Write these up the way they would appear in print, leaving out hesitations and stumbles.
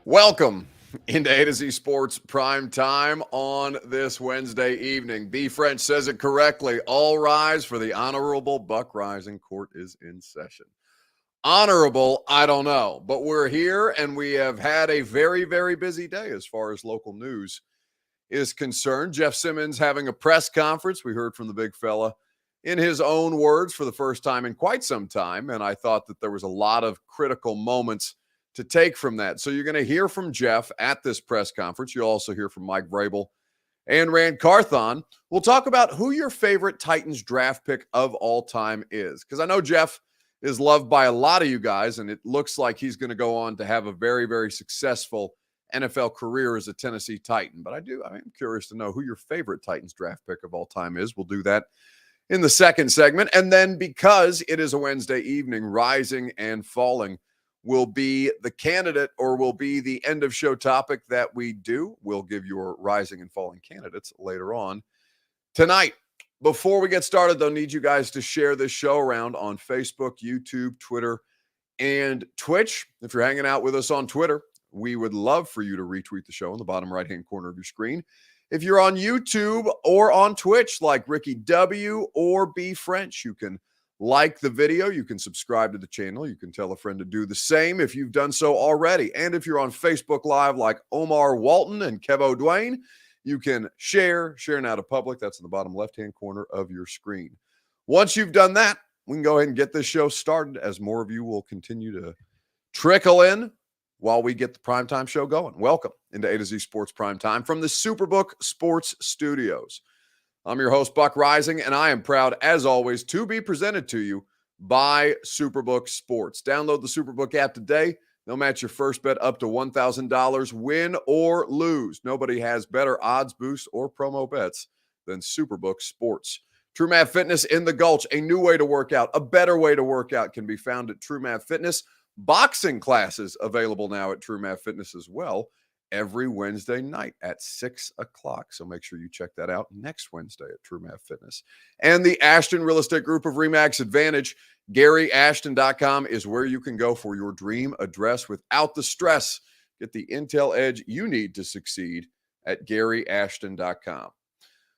Welcome into A to Z Sports Prime Time on this Wednesday evening. B. French says it correctly. All rise for the Honorable Buck Rising. Court is in session. Honorable, I don't know, but we're here and we have had a very, very busy day as far as local news is concerned. Jeff Simmons having a press conference. We heard from the big fella in his own words for the first time in quite some time, and I thought that there was a lot of critical moments to take from that. So you're going to hear from Jeff at this press conference. You'll also hear from Mike Vrabel and Ran Carthon. We'll talk about who your favorite Titans draft pick of all time is, because I know Jeff is loved by a lot of you guys, and it looks like he's going to go on to have a very, very successful NFL career as a Tennessee Titan. But I'm curious to know who your favorite Titans draft pick of all time is. We'll do that in the second segment. And then because it is a Wednesday evening, rising and falling will be the candidate, or will be the end of show topic that we do. We'll give your rising and falling candidates later on tonight. Before we get started, though, need you guys to share this show around on Facebook, YouTube, Twitter, and Twitch. If you're hanging out with us on Twitter, we would love for you to retweet the show in the bottom right-hand corner of your screen. If you're on YouTube or on Twitch like Ricky W. or B. French, you can like the video, you can subscribe to the channel, you can tell a friend to do the same if you've done so already. And if you're on Facebook Live like Omar Walton and Kevo Dwayne, you can share now to public. That's in the bottom left-hand corner of your screen. Once you've done that, we can go ahead and get this show started, as more of you will continue to trickle in while we get the primetime show going. Welcome into A to Z Sports Primetime from the Superbook Sports Studios. I'm your host, Buck Rising, and I am proud, as always, to be presented to you by Superbook Sports. Download the Superbook app today. They'll match your first bet up to $1,000, win or lose. Nobody has better odds boosts or promo bets than Superbook Sports. True Math Fitness in the Gulch, a new way to work out, a better way to work out, can be found at True Math Fitness. Boxing classes available now at True Math Fitness as well, every Wednesday night at 6 o'clock. So make sure you check that out next Wednesday at True Math Fitness. And the Ashton Real Estate Group of RE/MAX Advantage, GaryAshton.com is where you can go for your dream address without the stress. Get the intel edge you need to succeed at GaryAshton.com.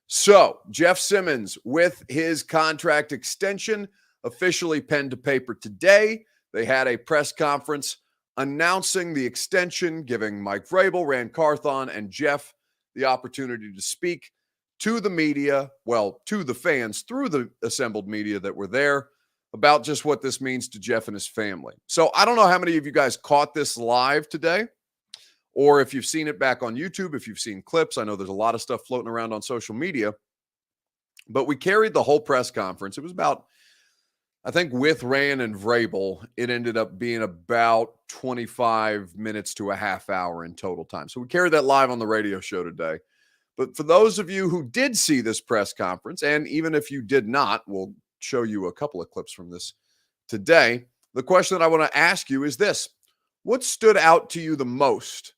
So Jeff Simmons, with his contract extension officially pen to paper today, they had a press conference announcing the extension, giving Mike Vrabel, Ran Carthon, and Jeff the opportunity to speak to the media, well, to the fans through the assembled media that were there, about just what this means to Jeff and his family. So I don't know how many of you guys caught this live today, or if you've seen it back on YouTube, if you've seen clips. I know there's a lot of stuff floating around on social media, but we carried the whole press conference. It was about, I think with Ran and Vrabel, it ended up being about 25 minutes to a half hour in total time. So we carried that live on the radio show today. But for those of you who did see this press conference, and even if you did not, we'll show you a couple of clips from this today. The question that I want to ask you is this: what stood out to you the most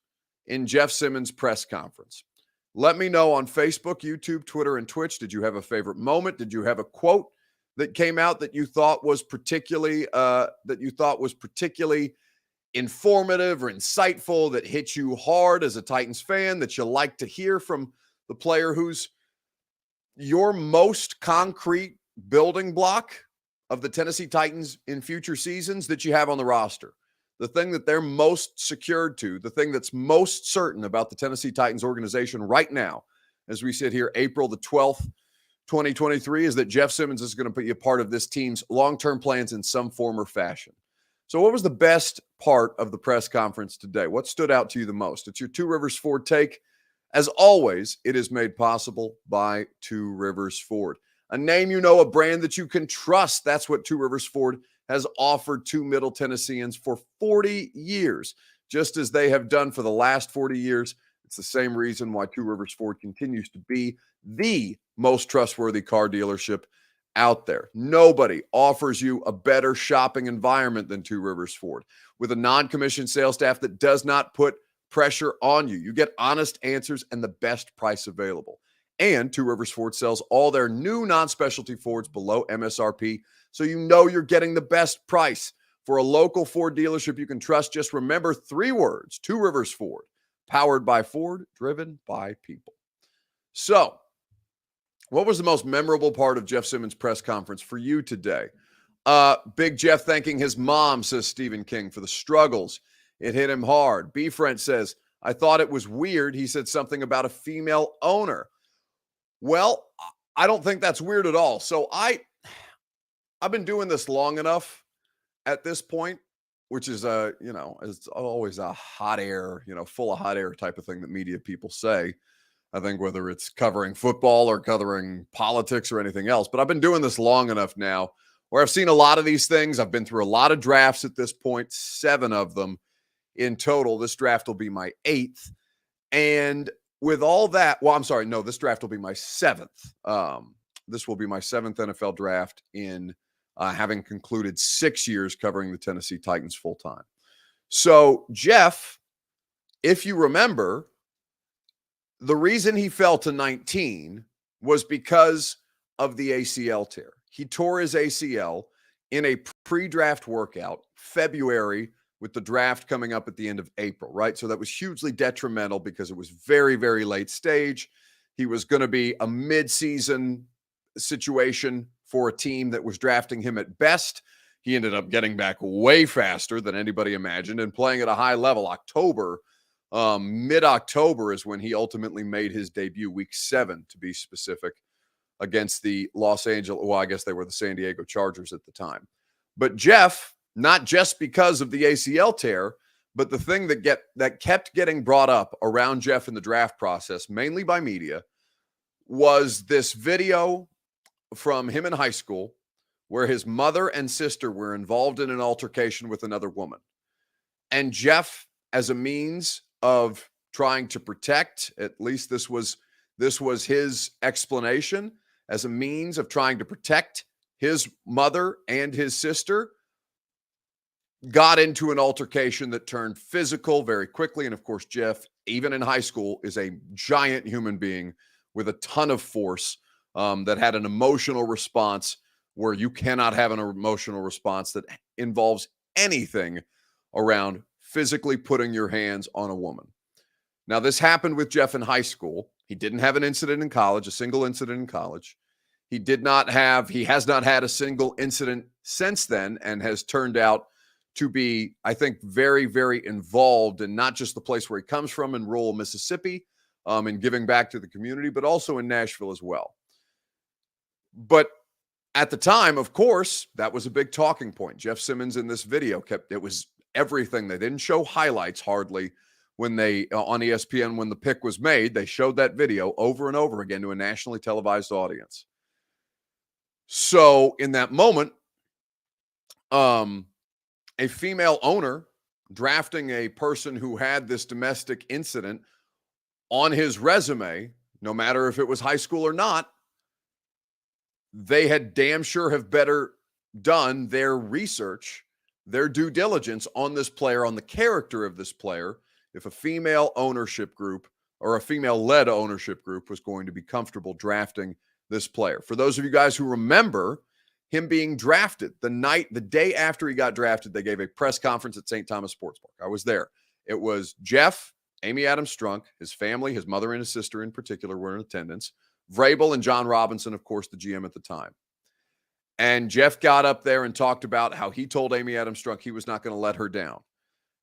in Jeff Simmons' press conference? Let me know on Facebook, YouTube, Twitter, and Twitch. Did you have a favorite moment? Did you have a quote that came out that you thought was particularly informative or insightful, that hit you hard as a Titans fan, that you like to hear from the player who's your most concrete building block of the Tennessee Titans in future seasons that you have on the roster? The thing that they're most secured to, the thing that's most certain about the Tennessee Titans organization right now, as we sit here April the 12th, 2023, is that Jeff Simmons is going to be a part of this team's long-term plans in some form or fashion. So what was the best part of the press conference today? What stood out to you the most? It's your Two Rivers Ford take. As always, it is made possible by Two Rivers Ford. A name you know, a brand that you can trust. That's what Two Rivers Ford has offered to Middle Tennesseans for 40 years, just as they have done for the last 40 years. It's the same reason why Two Rivers Ford continues to be the most trustworthy car dealership out there. Nobody offers you a better shopping environment than Two Rivers Ford, with a non-commissioned sales staff that does not put pressure on you. You get honest answers and the best price available. And Two Rivers Ford sells all their new non-specialty Fords below MSRP, so you know you're getting the best price. For a local Ford dealership you can trust, just remember 3 words: Two Rivers Ford, powered by Ford, driven by people. So, what was the most memorable part of Jeff Simmons' press conference for you today? Big Jeff thanking his mom, says Stephen King, for the struggles. It hit him hard. B. Friend says, I thought it was weird. He said something about a female owner. Well, I don't think that's weird at all. So I've been doing this long enough at this point, which is it's always a hot air, full of hot air type of thing that media people say. I think whether it's covering football or covering politics or anything else, but I've been doing this long enough now where I've seen a lot of these things. I've been through a lot of drafts at this point, 7 of them in total. This draft will be my 8th. And with all that, well, I'm sorry, no, this draft will be my 7th. This will be my 7th NFL draft in having concluded 6 years covering the Tennessee Titans full time. So Jeff, if you remember, the reason he fell to 19 was because of the ACL tear. He tore his ACL in a pre-draft workout, February, with the draft coming up at the end of April, right? So that was hugely detrimental because it was very, very late stage. He was going to be a mid-season situation for a team that was drafting him at best. He ended up getting back way faster than anybody imagined and playing at a high level. Mid-October is when he ultimately made his debut, week 7 to be specific, against the Los Angeles, well, I guess they were the San Diego Chargers at the time. But Jeff, not just because of the ACL tear, but the thing that kept getting brought up around Jeff in the draft process, mainly by media, was this video from him in high school where his mother and sister were involved in an altercation with another woman. And Jeff, as a means of trying to protect, at least this was his explanation, as a means of trying to protect his mother and his sister, got into an altercation that turned physical very quickly. And of course, Jeff, even in high school, is a giant human being with a ton of force that had an emotional response where you cannot have an emotional response that involves anything around physically putting your hands on a woman. Now, this happened with Jeff in high school. He didn't have an incident in college, a single incident in college. He has not had a single incident since then, and has turned out to be, I think, very, very involved in not just the place where he comes from in rural Mississippi, and giving back to the community, but also in Nashville as well. But at the time, of course, that was a big talking point. Jeff Simmons in this video it was everything. They didn't show highlights hardly when they, on ESPN, when the pick was made. They showed that video over and over again to a nationally televised audience. So in that moment, a female owner drafting a person who had this domestic incident on his resume, no matter if it was high school or not, they had damn sure have better done their research, their due diligence on this player, on the character of this player, if a female ownership group or a female-led ownership group was going to be comfortable drafting this player. For those of you guys who remember him being drafted, the day after he got drafted, they gave a press conference at St. Thomas Sports Park. I was there. It was Jeff, Amy Adams Strunk, his family, his mother and his sister in particular were in attendance. Vrabel and John Robinson, of course, the GM at the time. And Jeff got up there and talked about how he told Amy Adams Strunk he was not going to let her down.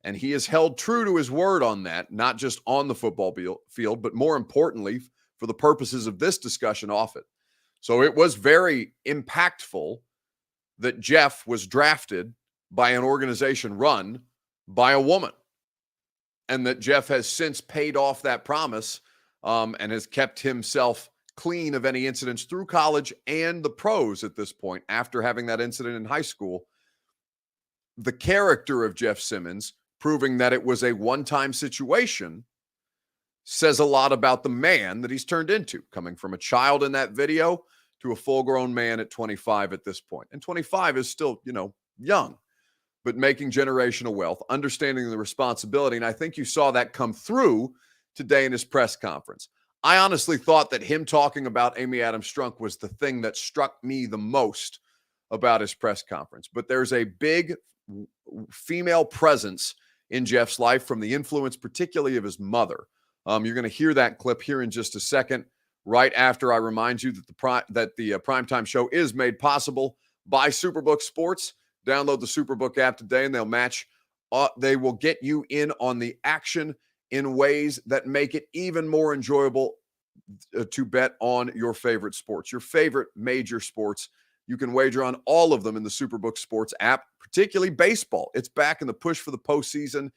And he has held true to his word on that, not just on the football field, but more importantly, for the purposes of this discussion, off it. So it was very impactful that Jeff was drafted by an organization run by a woman, and that Jeff has since paid off that promise and has kept himself clean of any incidents through college and the pros at this point after having that incident in high school. The character of Jeff Simmons, proving that it was a one-time situation, says a lot about the man that he's turned into, coming from a child in that video to a full-grown man at 25 at this point. And 25 is still, young, but making generational wealth, understanding the responsibility. And I think you saw that come through today in his press conference. I honestly thought that him talking about Amy Adams Strunk was the thing that struck me the most about his press conference. But there's a big female presence in Jeff's life from the influence, particularly of his mother. You're going to hear that clip here in just a second, right after I remind you that the Primetime Show is made possible by Superbook Sports. Download the Superbook app today, and they will get you in on the action in ways that make it even more enjoyable to bet on your favorite sports, your favorite major sports. You can wager on all of them in the Superbook Sports app, particularly baseball. It's back, and the push for the postseason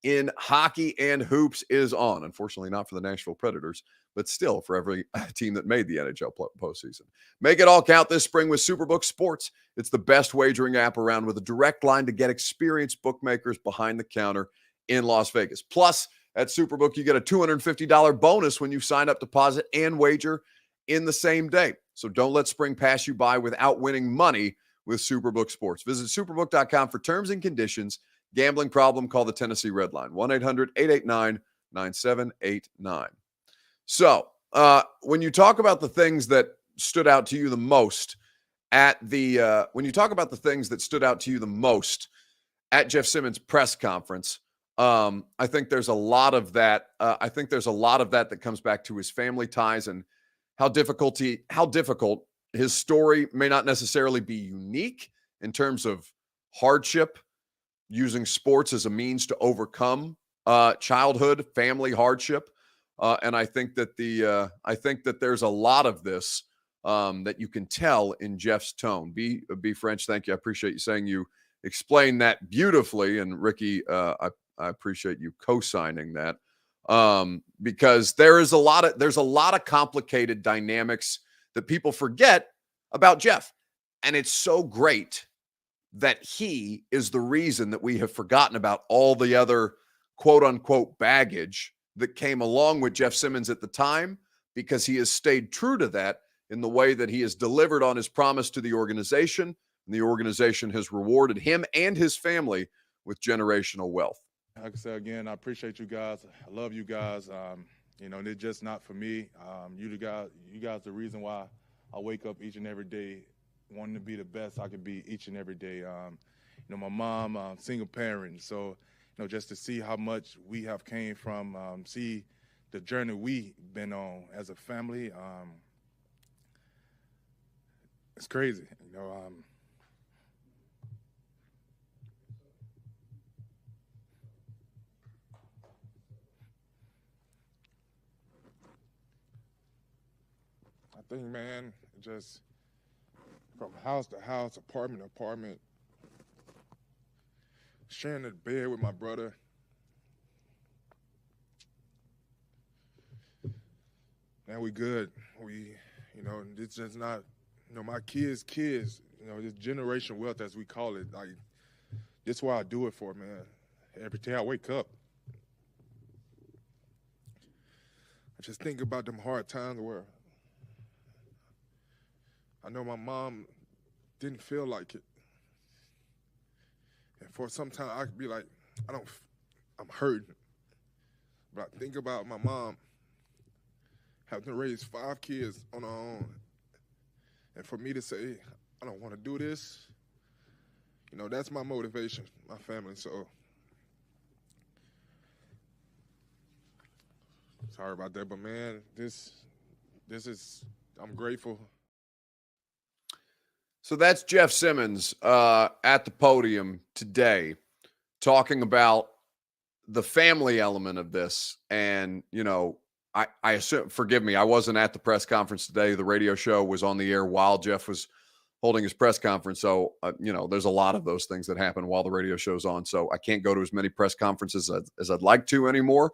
in hockey and hoops is on. Unfortunately, not for the Nashville Predators, but still for every team that made the NHL postseason. Make it all count this spring with Superbook Sports. It's the best wagering app around, with a direct line to get experienced bookmakers behind the counter in Las Vegas. Plus, at Superbook, you get a $250 bonus when you sign up, deposit, and wager in the same day. So don't let spring pass you by without winning money with Superbook Sports. Visit superbook.com for terms and conditions. Gambling problem? Call the Tennessee Red Line, 1-800-889-9789. So when you talk about the things that stood out to you the most at Jeff Simmons' press conference, I think there's a lot of that. That comes back to his family ties and how difficult his story may not necessarily be unique in terms of hardship, using sports as a means to overcome childhood family hardship. And I think that there's a lot of this that you can tell in Jeff's tone. B French, thank you. I appreciate you saying you explained that beautifully. And Ricky, I appreciate you co-signing that, because there's a lot of complicated dynamics that people forget about Jeff. And it's so great that he is the reason that we have forgotten about all the other quote unquote baggage that came along with Jeff Simmons at the time, because he has stayed true to that in the way that he has delivered on his promise to the organization, and the organization has rewarded him and his family with generational wealth. Like I said, again, I appreciate you guys. I love you guys. It's just not for me. You guys are the reason why I wake up each and every day wanting to be the best I could be each and every day. My mom, single parent, so just to see how much we have came from, see the journey we've been on as a family, it's crazy. I think, man, just from house to house, apartment to apartment, sharing the bed with my brother. Now we good. It's just not, my kids, this generation wealth, as we call it, like, this is what I do it for, man. Every day I wake up, I just think about them hard times where I know my mom didn't feel like it. And for some time I could be like, I'm hurting. But I think about my mom having to raise 5 kids on her own. And for me to say, I don't want to do this, that's my motivation, my family. So sorry about that, but man, this is, I'm grateful. So that's Jeff Simmons at the podium today, talking about the family element of this. And, I assume, forgive me, I wasn't at the press conference today. The radio show was on the air while Jeff was holding his press conference. So, there's a lot of those things that happen while the radio show's on. So I can't go to as many press conferences as I'd like to anymore.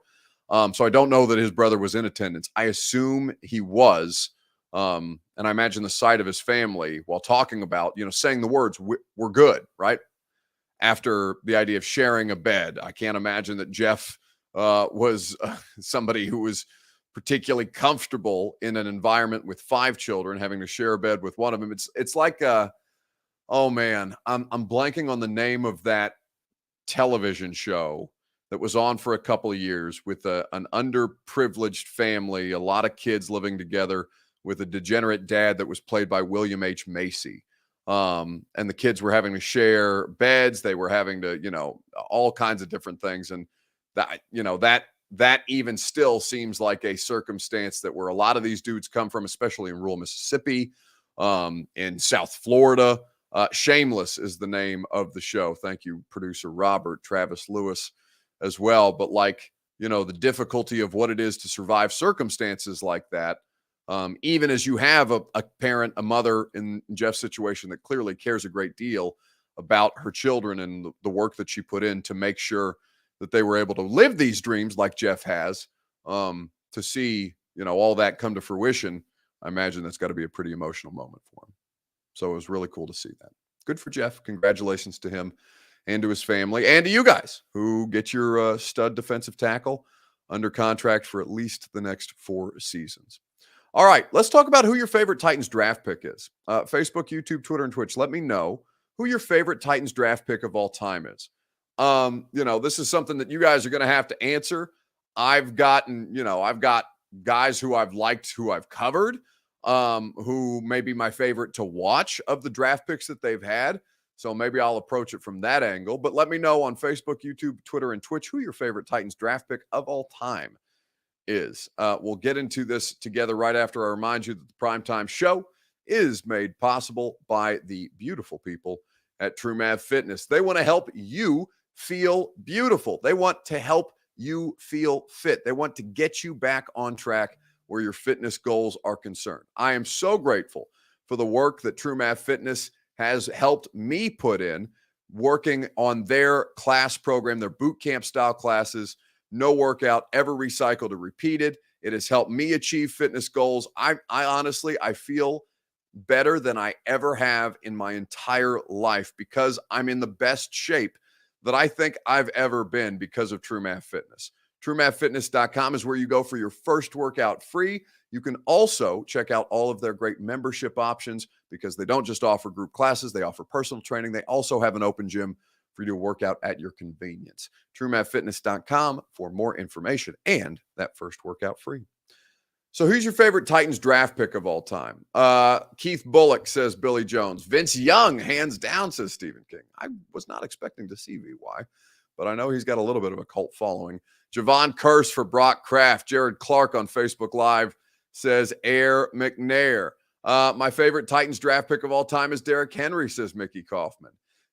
So I don't know that his brother was in attendance. I assume he was. And I imagine the sight of his family while talking about, saying the words, we're good, right? After the idea of sharing a bed. I can't imagine that Jeff was somebody who was particularly comfortable in an environment with 5 children, having to share a bed with one of them. It's like, oh man, I'm blanking on the name of that television show that was on for a couple of years with an underprivileged family, a lot of kids living together, with a degenerate dad that was played by William H. Macy. And the kids were having to share beds. They were having to, all kinds of different things. And that even still seems like a circumstance that where a lot of these dudes come from, especially in rural Mississippi, in South Florida. Shameless is the name of the show. Thank you, producer Robert, Travis Lewis as well. But the difficulty of what it is to survive circumstances like that, even as you have a parent, a mother in Jeff's situation that clearly cares a great deal about her children and the work that she put in to make sure that they were able to live these dreams like Jeff has, to see, all that come to fruition. I imagine that's got to be a pretty emotional moment for him. So it was really cool to see that. Good for Jeff. Congratulations to him and to his family and to you guys who get your stud defensive tackle under contract for at least the next 4 seasons. All right, let's talk about who your favorite Titans draft pick is. Facebook, YouTube, Twitter, and Twitch. Let me know who your favorite Titans draft pick of all time is. This is something that you guys are going to have to answer. I've got guys who I've liked, who I've covered, who may be my favorite to watch of the draft picks that they've had. So maybe I'll approach it from that angle. But let me know on Facebook, YouTube, Twitter, and Twitch who your favorite Titans draft pick of all time is. We'll get into this together right after I remind you that the Primetime Show is made possible by the beautiful people at TrueMath Fitness. They want to help you feel beautiful. They want to help you feel fit. They want to get you back on track where your fitness goals are concerned. I am so grateful for the work that TrueMath Fitness has helped me put in, working on their class program, their boot camp style classes. No workout ever recycled or repeated. It has helped me achieve fitness goals. I honestly feel better than I ever have in my entire life because I'm in the best shape that I think I've ever been because of TrueMath Fitness. TrueMathFitness.com is where you go for your first workout free. You can also check out all of their great membership options because they don't just offer group classes, they offer personal training. They also have an open gym for you to work out at your convenience. TrueMathFitness.com for more information and that first workout free. So who's your favorite Titans draft pick of all time? Keith Bullock says Billy Jones. Vince Young, hands down, says Stephen King. I was not expecting to see VY, but I know he's got a little bit of a cult following. Javon Curse for Brock Kraft. Jared Clark on Facebook Live says Air McNair. My favorite Titans draft pick of all time is Derrick Henry, says Mickey Kaufman.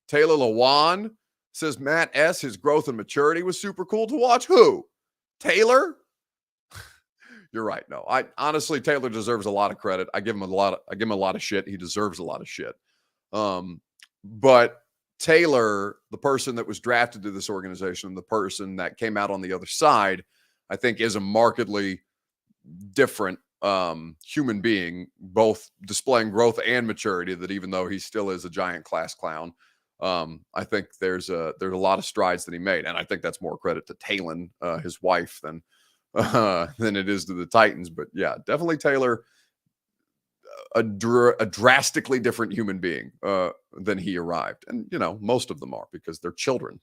Taylor Lewan says Matt S. His growth and maturity was super cool to watch. Who? Taylor? You're right. No, honestly, Taylor deserves a lot of credit. I give him a lot of shit. He deserves a lot of shit. But Taylor, the person that was drafted to this organization, the person that came out on the other side, I think is a markedly different human being, both displaying growth and maturity, that even though he still is a giant class clown, I think there's a lot of strides that he made. And I think that's more credit to Talon, his wife, than it is to the Titans. But yeah, definitely Taylor, a drastically different human being than he arrived. And, most of them are because they're children.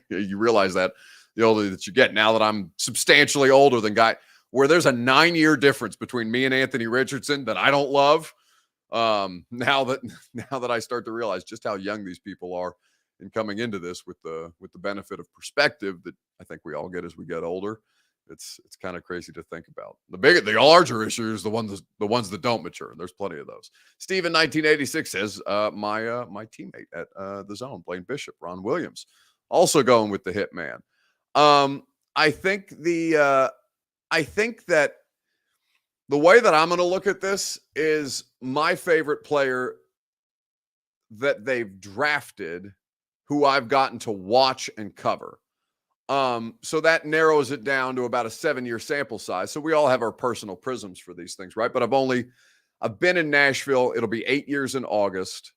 You realize that the older that you get. Now that I'm substantially older than where there's a 9-year difference between me and Anthony Richardson that I don't love. Now that I start to realize just how young these people are and coming into this with the benefit of perspective that I think we all get as we get older. It's kind of crazy to think about. The larger issue is the ones that don't mature. There's plenty of those. Steven 1986 says my teammate at the Zone, Blaine Bishop, Ron Williams, also going with the Hitman. I think that the way that I'm going to look at this is my favorite player that they've drafted, who I've gotten to watch and cover. So that narrows it down to about a 7-year sample size. So we all have our personal prisms for these things, right? But I've been in Nashville. It'll be 8 years in August.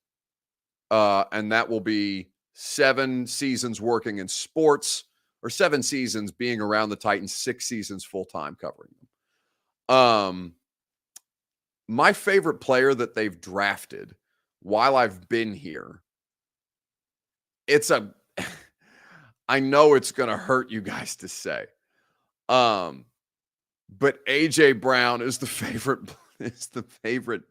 And that will be 7 seasons working in sports, or 7 seasons being around the Titans, 6 seasons full-time covering them. My favorite player that they've drafted while I've been here, I know it's going to hurt you guys to say. But AJ Brown is the favorite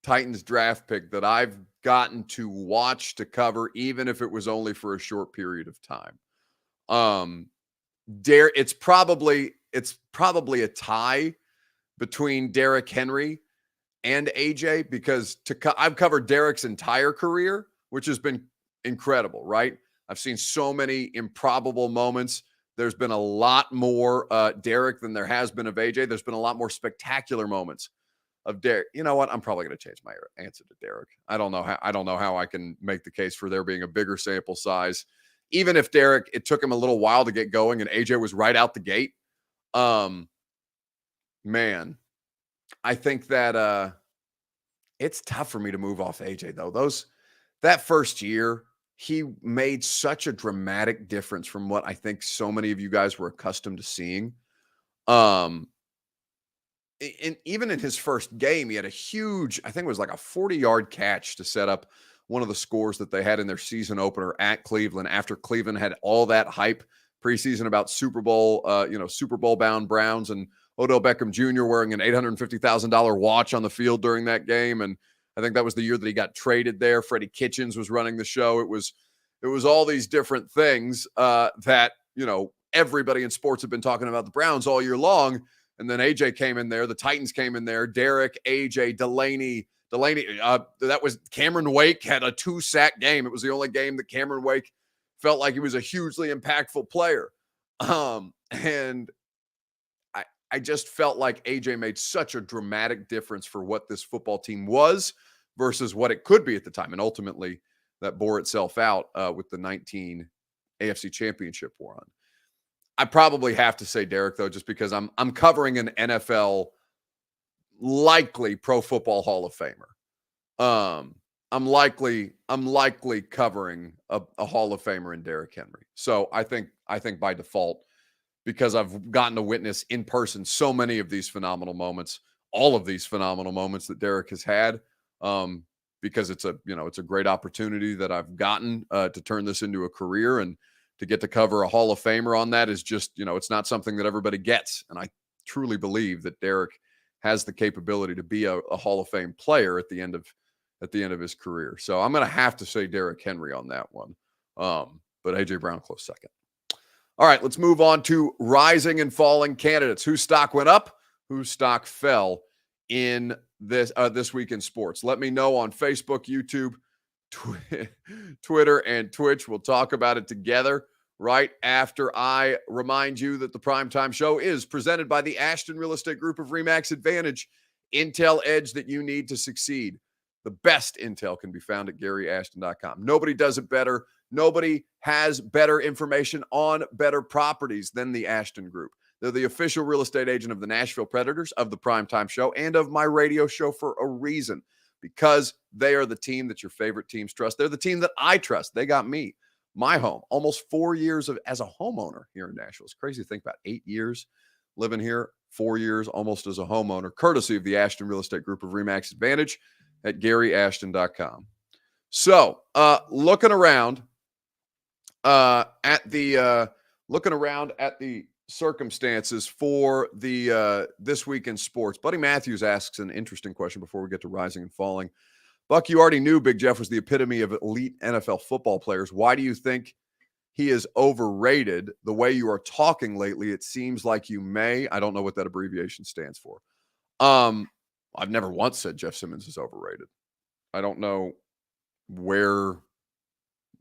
Titans draft pick that I've gotten to watch, to cover, even if it was only for a short period of time. It's probably a tie between Derrick Henry and AJ, because I've covered Derrick's entire career, which has been incredible, right? I've seen so many improbable moments. There's been a lot more Derrick than there has been of AJ. There's been a lot more spectacular moments of Derrick. You know what? I'm probably going to change my answer to Derrick. I don't know how I can make the case for there being a bigger sample size. Even if Derrick, it took him a little while to get going and AJ was right out the gate. Man, I think that it's tough for me to move off AJ though. That first year, he made such a dramatic difference from what I think so many of you guys were accustomed to seeing. And even in his first game, he had a huge, I think it was like a 40-yard catch to set up one of the scores that they had in their season opener at Cleveland, after Cleveland had all that hype preseason about Super Bowl bound Browns, and Odell Beckham Jr. wearing an $850,000 watch on the field during that game. And I think that was the year that he got traded there. Freddie Kitchens was running the show. It was all these different things that, everybody in sports have been talking about the Browns all year long. And then AJ came in there. The Titans came in there. Derrick, AJ, Delaney. That was Cameron Wake had a 2-sack game. It was the only game that Cameron Wake felt like he was a hugely impactful player. And I just felt like AJ made such a dramatic difference for what this football team was versus what it could be at the time. And ultimately that bore itself out with the 19 AFC Championship run. I probably have to say Derrick, though, just because I'm covering an NFL likely Pro Football Hall of Famer. I'm likely covering a Hall of Famer in Derrick Henry. So I think by default, because I've gotten to witness in person so many of these phenomenal moments, all of these phenomenal moments that Derrick has had, because it's a great opportunity that I've gotten to turn this into a career, and to get to cover a Hall of Famer on that is just, it's not something that everybody gets. And I truly believe that Derrick has the capability to be a Hall of Fame player at the end of his career. So I'm going to have to say Derrick Henry on that one. But AJ Brown close second. All right, let's move on to rising and falling candidates. Whose stock went up, whose stock fell in this week in sports. Let me know on Facebook, YouTube, Twitter, and Twitch. We'll talk about it together right after I remind you that the Primetime Show is presented by the Ashton Real Estate Group of RE/MAX Advantage. Intel edge that you need to succeed. The best intel can be found at GaryAshton.com. Nobody does it better. Nobody has better information on better properties than the Ashton Group. They're the official real estate agent of the Nashville Predators, of the Primetime Show, and of my radio show for a reason. Because they are the team that your favorite teams trust. They're the team that I trust. They got me, my home, almost 4 years as a homeowner here in Nashville. It's crazy to think about. 8 years living here, 4 years almost as a homeowner, courtesy of the Ashton Real Estate Group of RE/MAX Advantage at GaryAshton.com. So, looking around at the circumstances for the this week in sports. Buddy Matthews asks an interesting question before we get to rising and falling. Buck, you already knew Big Jeff was the epitome of elite NFL football players. Why do you think he is overrated? The way you are talking lately, it seems like you may. I don't know what that abbreviation stands for. I've never once said Jeff Simmons is overrated. I don't know where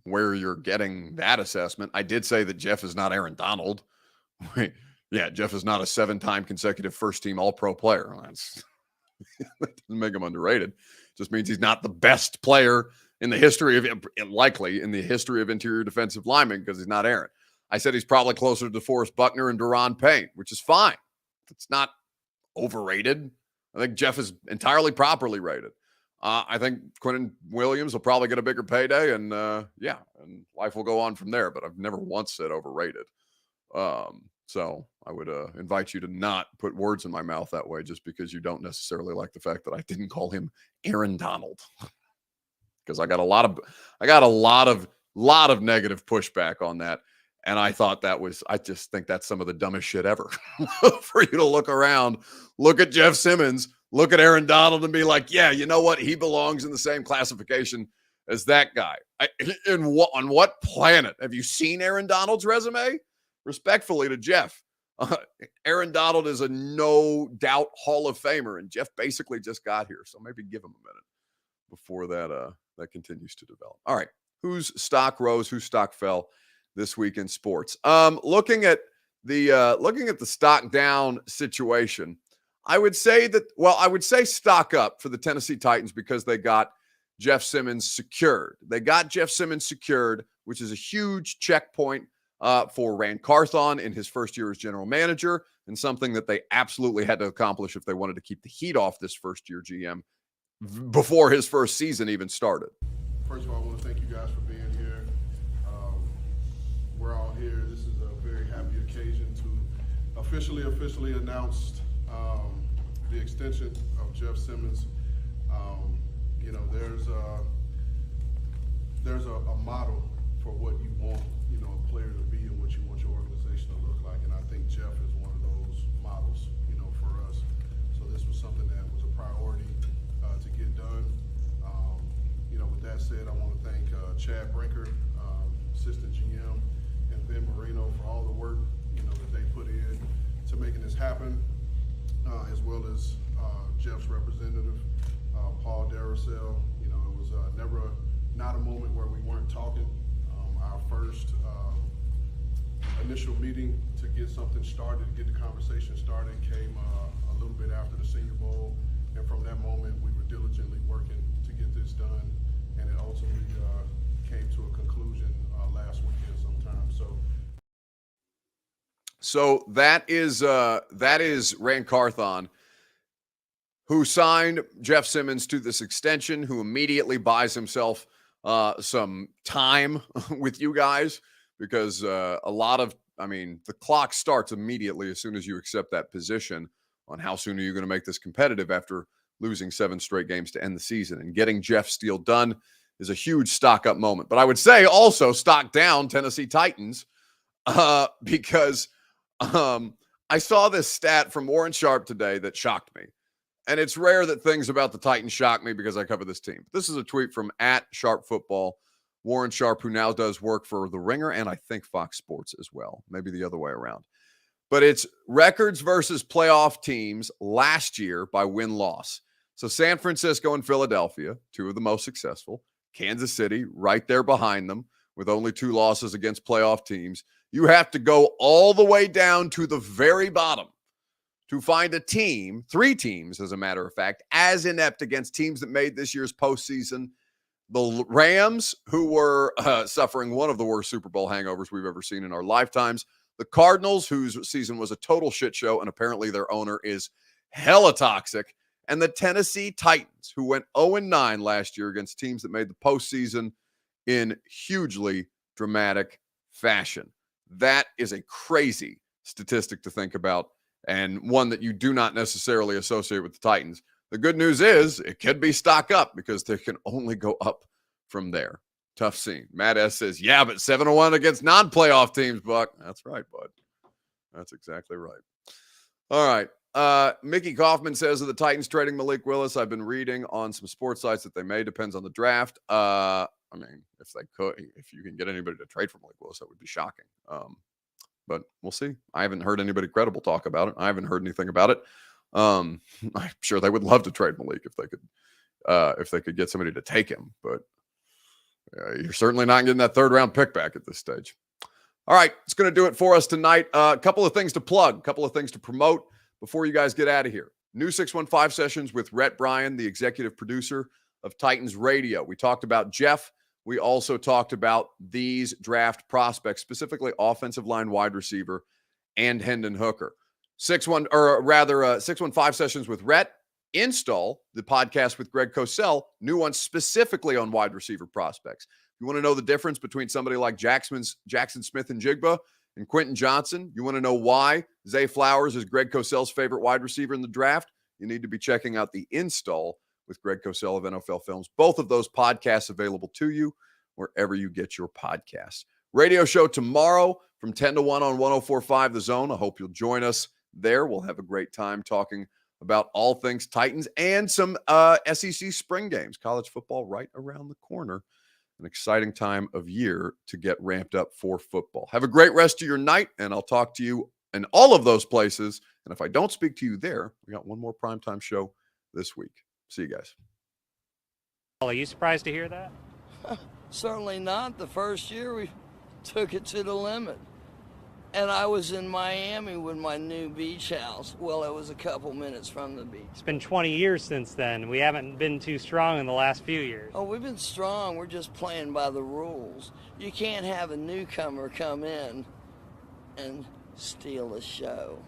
you're getting that assessment. I did say that Jeff is not Aaron Donald. Yeah, Jeff is not a 7-time consecutive first-team All-Pro player. That doesn't make him underrated. Just means he's not the best player in the history of interior defensive linemen, because he's not Aaron. I said he's probably closer to DeForest Buckner and Daron Payne, which is fine. It's not overrated. I think Jeff is entirely properly rated. I think Quentin Williams will probably get a bigger payday, and and life will go on from there. But I've never once said overrated. So I would invite you to not put words in my mouth that way, just because you don't necessarily like the fact that I didn't call him Aaron Donald, because I got a lot of negative pushback on that. And I thought I just think that's some of the dumbest shit ever. For you to look around, look at Jeff Simmons, look at Aaron Donald and be like, yeah, you know what? He belongs in the same classification as that guy. On what planet have you seen Aaron Donald's resume? Respectfully to Jeff, Aaron Donald is a no doubt Hall of Famer, and Jeff basically just got here, so maybe give him a minute before that continues to develop. All right, whose stock rose, whose stock fell this week in sports? Looking at the stock down situation, I would say stock up for the Tennessee Titans because they got Jeff Simmons secured. They got Jeff Simmons secured, which is a huge checkpoint for Ran Carthon in his first year as general manager, and something that they absolutely had to accomplish if they wanted to keep the heat off this first-year GM before his first season even started. First of all, I want to thank you guys for being here. We're all here. This is a very happy occasion to officially announce the extension of Jeff Simmons. There's a model for what you want, a player to be and what you want your organization to look like, and I think Jeff is one of those models, for us. So this was something that was a priority to get done. With that said, I want to thank Chad Brinker, assistant GM, and Ben Marino for all the work, that they put in to making this happen, as well as Jeff's representative, Paul Darracell. It was never not a moment where we weren't talking. Our first initial meeting to get something started, to get the conversation started, came a little bit after the Senior Bowl, and from that moment we were diligently working to get this done, and it ultimately came to a conclusion last weekend sometime. So that is Ran Carthon, who signed Jeff Simmons to this extension, who immediately buys himself some time with you guys, because the clock starts immediately as soon as you accept that position on how soon are you going to make this competitive after losing 7 straight games to end the season. And getting Jeff's deal done is a huge stock up moment. But I would say also stock down Tennessee Titans because I saw this stat from Warren Sharp today that shocked me. And it's rare that things about the Titans shock me because I cover this team. This is a tweet from @SharpFootball. Warren Sharp, who now does work for The Ringer and I think Fox Sports as well. Maybe the other way around. But it's records versus playoff teams last year by win-loss. So San Francisco and Philadelphia, 2 of the most successful. Kansas City, right there behind them, with only 2 losses against playoff teams. You have to go all the way down to the very bottom to find a team, 3 teams, as a matter of fact, as inept against teams that made this year's postseason. The Rams, who were suffering one of the worst Super Bowl hangovers we've ever seen in our lifetimes. The Cardinals, whose season was a total shit show, and apparently their owner is hella toxic. And the Tennessee Titans, who went 0-9 last year against teams that made the postseason in hugely dramatic fashion. That is a crazy statistic to think about, and one that you do not necessarily associate with the Titans. The good news is it could be stock up because they can only go up from there. Tough scene. Matt S. says, yeah, but 7-1 against non-playoff teams, Buck. That's right, bud. That's exactly right. All right. Mickey Kaufman says, of the Titans trading Malik Willis, I've been reading on some sports sites that they may. Depends on the draft. If you can get anybody to trade for Malik Willis, that would be shocking. But we'll see. I haven't heard anybody credible talk about it. I haven't heard anything about it. I'm sure they would love to trade Malik if they could get somebody to take him, but you're certainly not getting that 3rd round pick back at this stage. All right. It's going to do it for us tonight. A couple of things to plug, a couple of things to promote before you guys get out of here. New 615 sessions with Rhett Bryan, the executive producer of Titans Radio. We talked about Jeff. We also talked about these draft prospects, specifically offensive line wide receiver and Hendon Hooker. 615 sessions with Rhett. Install the podcast with Greg Cosell, new one specifically on wide receiver prospects. You want to know the difference between somebody like Jackson Smith and Jigba and Quentin Johnson? You want to know why Zay Flowers is Greg Cosell's favorite wide receiver in the draft? You need to be checking out the Install with Greg Cosell of NFL Films. Both of those podcasts available to you wherever you get your podcasts. Radio show tomorrow from 10 to 1 on 104.5 The Zone. I hope you'll join us there. We'll have a great time talking about all things Titans and some SEC spring games. College football right around the corner. An exciting time of year to get ramped up for football. Have a great rest of your night, and I'll talk to you in all of those places. And if I don't speak to you there, we got one more primetime show this week. See you guys. Are you surprised to hear that? Certainly not. The first year we took it to the limit. And I was in Miami with my new beach house. Well, it was a couple minutes from the beach. It's been 20 years since then. We haven't been too strong in the last few years. Oh, we've been strong. We're just playing by the rules. You can't have a newcomer come in and steal a show.